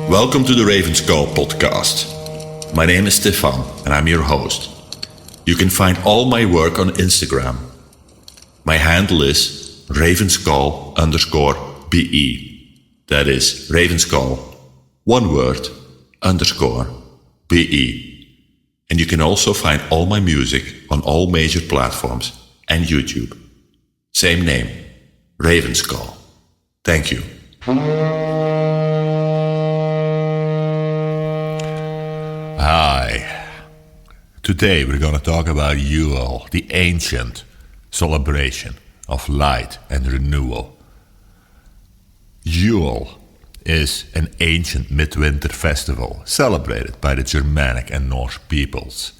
Welcome to the Raven's Call podcast. My name is Stefan and I'm your host. You can find all my work on Instagram. My handle is ravenscall_BE. That is Ravenscall, one word, underscore, BE. And you can also find all my music on all major platforms and YouTube. Same name, Raven's Call. Thank you. Hi. Today we're going to talk about Yule, the ancient celebration of light and renewal. Yule is an ancient midwinter festival celebrated by the Germanic and Norse peoples.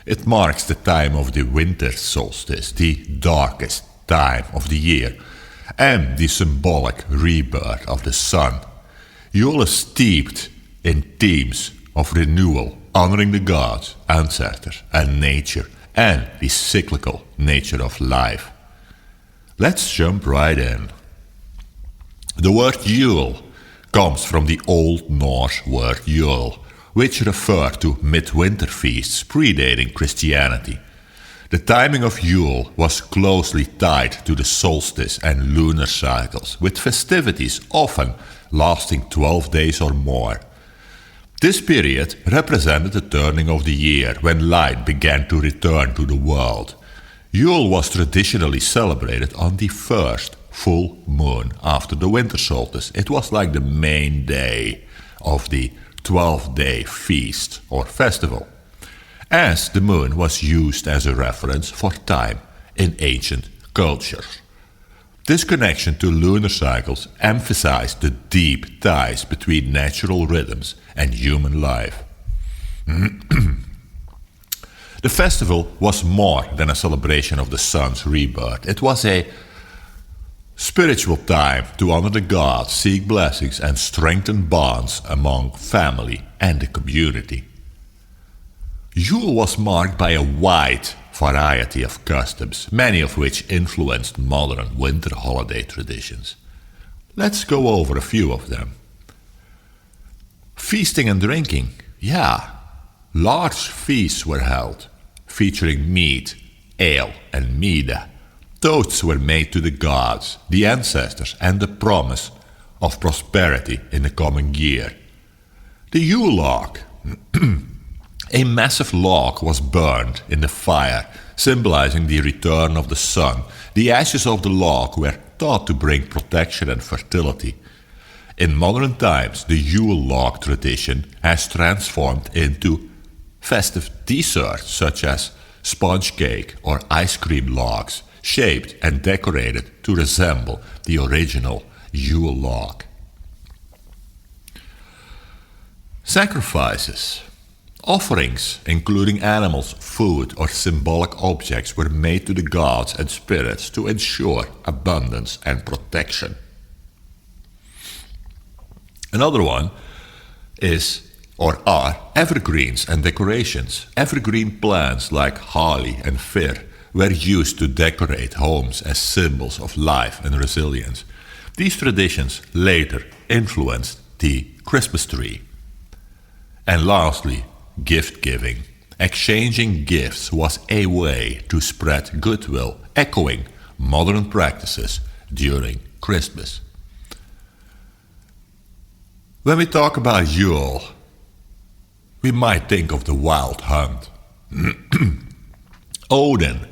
It marks the time of the winter solstice, the darkest time of the year, and the symbolic rebirth of the sun. Yule is steeped in themes of renewal, honoring the gods, ancestors, and nature, and the cyclical nature of life. Let's jump right in. The word Yule comes from the Old Norse word Yule, which referred to midwinter feasts predating Christianity. The timing of Yule was closely tied to the solstice and lunar cycles, with festivities often lasting 12 days or more. This period represented the turning of the year when light began to return to the world. Yule was traditionally celebrated on the first full moon after the winter solstice. It was like the main day of the 12-day feast or festival, as the moon was used as a reference for time in ancient cultures. This connection to lunar cycles emphasized the deep ties between natural rhythms and human life. The festival was more than a celebration of the sun's rebirth. It was a spiritual time to honor the gods, seek blessings, and strengthen bonds among family and the community. Yule was marked by a wide variety of customs, many of which influenced modern winter holiday traditions. Let's go over a few of them. Feasting and drinking. Large feasts were held, featuring meat, ale, and mead. Toasts were made to the gods, the ancestors, and the promise of prosperity in the coming year. The Yule log. A massive log was burned in the fire, symbolizing the return of the sun. The ashes of the log were thought to bring protection and fertility. In modern times, the Yule log tradition has transformed into festive desserts such as sponge cake or ice cream logs, shaped and decorated to resemble the original Yule log. Sacrifices. Offerings, including animals, food, or symbolic objects, were made to the gods and spirits to ensure abundance and protection. Another one are evergreens and decorations. Evergreen plants like holly and fir were used to decorate homes as symbols of life and resilience. These traditions later influenced the Christmas tree. And lastly, gift giving. Exchanging gifts was a way to spread goodwill, echoing modern practices during Christmas. When we talk about Yule, we might think of the wild hunt. Odin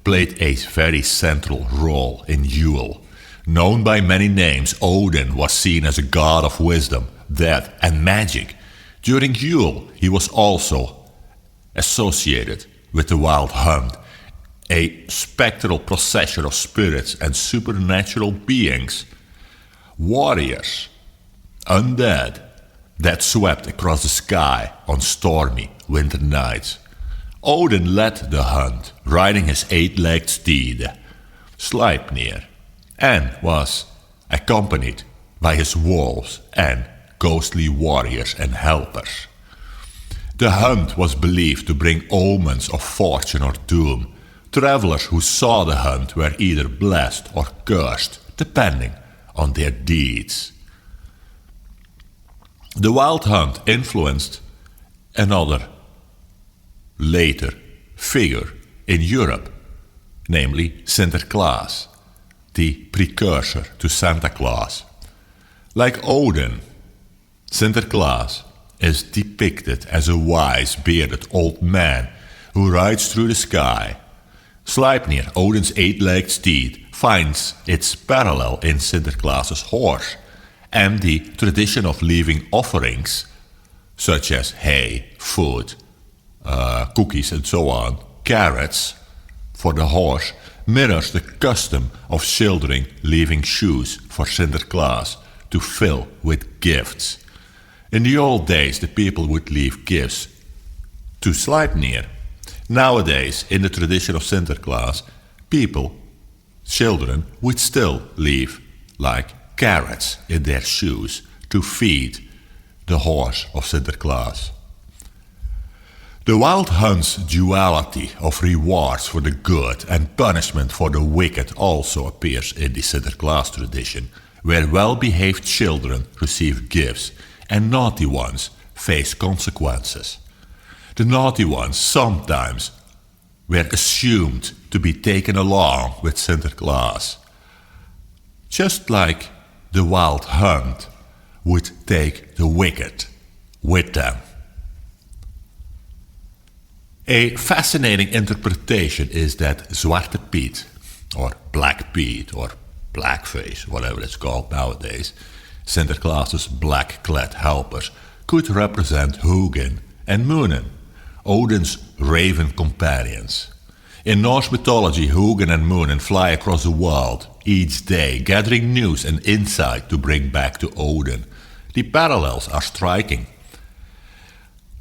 played a very central role in Yule. Known by many names, Odin was seen as a god of wisdom, death, and magic. During Yule, he was also associated with the wild hunt, a spectral procession of spirits and supernatural beings, warriors, undead, that swept across the sky on stormy winter nights. Odin led the hunt, riding his 8-legged steed, Sleipnir, and was accompanied by his wolves and ghostly warriors and helpers. The hunt was believed to bring omens of fortune or doom. Travelers who saw the hunt were either blessed or cursed, depending on their deeds. The Wild Hunt influenced another later figure in Europe, namely Sinterklaas, the precursor to Santa Claus. Like Odin, Sinterklaas is depicted as a wise, bearded old man who rides through the sky. Sleipnir, Odin's eight-legged steed, finds its parallel in Sinterklaas's horse, and the tradition of leaving offerings, such as hay, food, cookies and so on, carrots, for the horse, mirrors the custom of children leaving shoes for Sinterklaas to fill with gifts. In the old days, the people would leave gifts to Sleipnir. Nowadays, in the tradition of Sinterklaas, people, children, would still leave like carrots in their shoes to feed the horse of Sinterklaas. The Wild Hunt's duality of rewards for the good and punishment for the wicked also appears in the Sinterklaas tradition, where well-behaved children receive gifts and naughty ones face consequences. The naughty ones sometimes were assumed to be taken along with Sinterklaas, just like the Wild Hunt would take the wicked with them. A fascinating interpretation is that Zwarte Piet, or Black Pete, or Blackface, whatever it's called nowadays, Sinterklaas's black-clad helpers, could represent Hugin and Munin, Odin's raven companions. In Norse mythology, Hugin and Munin fly across the world each day, gathering news and insight to bring back to Odin. The parallels are striking.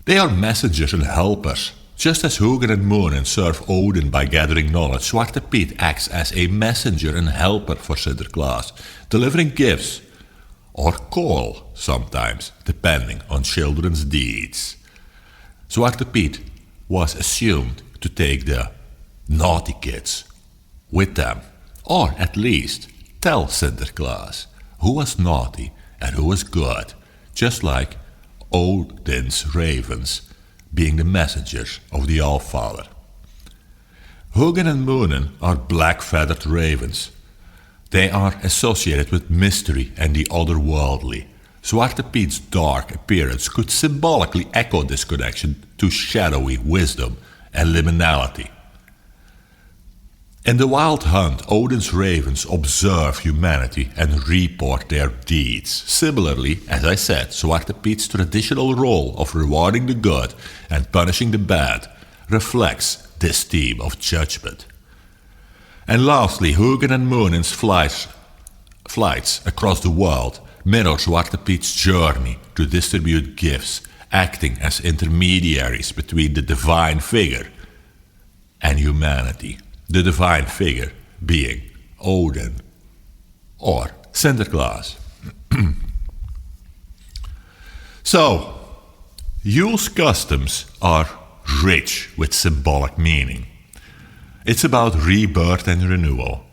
They are messengers and helpers. Just as Hugin and Munin serve Odin by gathering knowledge, Zwarte Piet acts as a messenger and helper for Sinterklaas, delivering gifts, or coal sometimes, depending on children's deeds. Zwarte Piet was assumed to take the naughty kids with them, or at least tell Sinterklaas who was naughty and who was good, just like Odin's ravens being the messengers of the Allfather. Hugin and Munin are black-feathered ravens. They are associated with mystery and the otherworldly. Zwarte Piet's dark appearance could symbolically echo this connection to shadowy wisdom and liminality. In the Wild Hunt, Odin's ravens observe humanity and report their deeds. Similarly, as I said, Zwarte Piet's traditional role of rewarding the good and punishing the bad reflects this theme of judgment. And lastly, Hugin and Munin's flights across the world mirror Zwarte Piet's journey to distribute gifts, acting as intermediaries between the divine figure and humanity. The divine figure being Odin or Sinterklaas. So, Yule's customs are rich with symbolic meaning. It's about rebirth and renewal.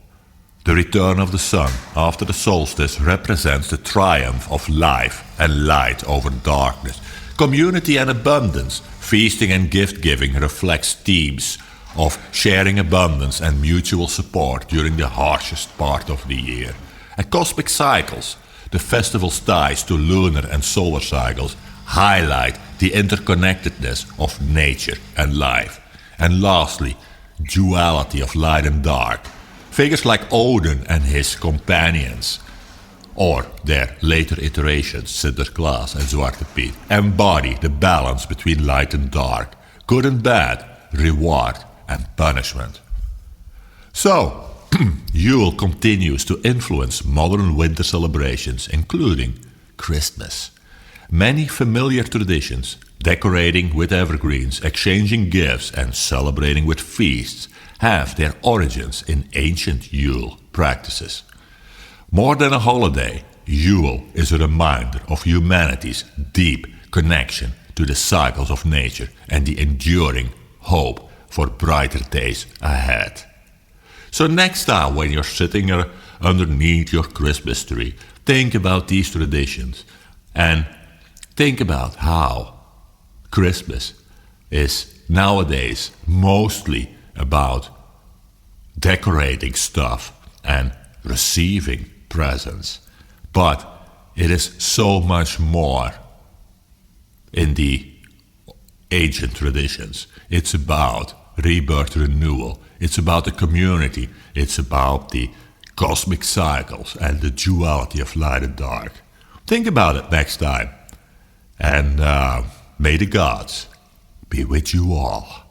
The return of the sun after the solstice represents the triumph of life and light over darkness. Community and abundance, feasting and gift-giving reflects themes of sharing abundance and mutual support during the harshest part of the year. And cosmic cycles, the festival's ties to lunar and solar cycles, highlight the interconnectedness of nature and life. And lastly, duality of light and dark. Figures like Odin and his companions, or their later iterations, Sinterklaas and Zwarte Piet, embody the balance between light and dark, good and bad, reward and punishment. So, Yule continues to influence modern winter celebrations, including Christmas. Many familiar traditions, decorating with evergreens, exchanging gifts, and celebrating with feasts, have their origins in ancient Yule practices. More than a holiday, Yule is a reminder of humanity's deep connection to the cycles of nature and the enduring hope for brighter days ahead. So next time when you're sitting underneath your Christmas tree, think about these traditions and Think about how Christmas is nowadays mostly about decorating stuff and receiving presents. But it is so much more in the ancient traditions. It's about rebirth renewal. It's about the community. It's about the cosmic cycles and the duality of light and dark. Think about it next time. And may the gods be with you all.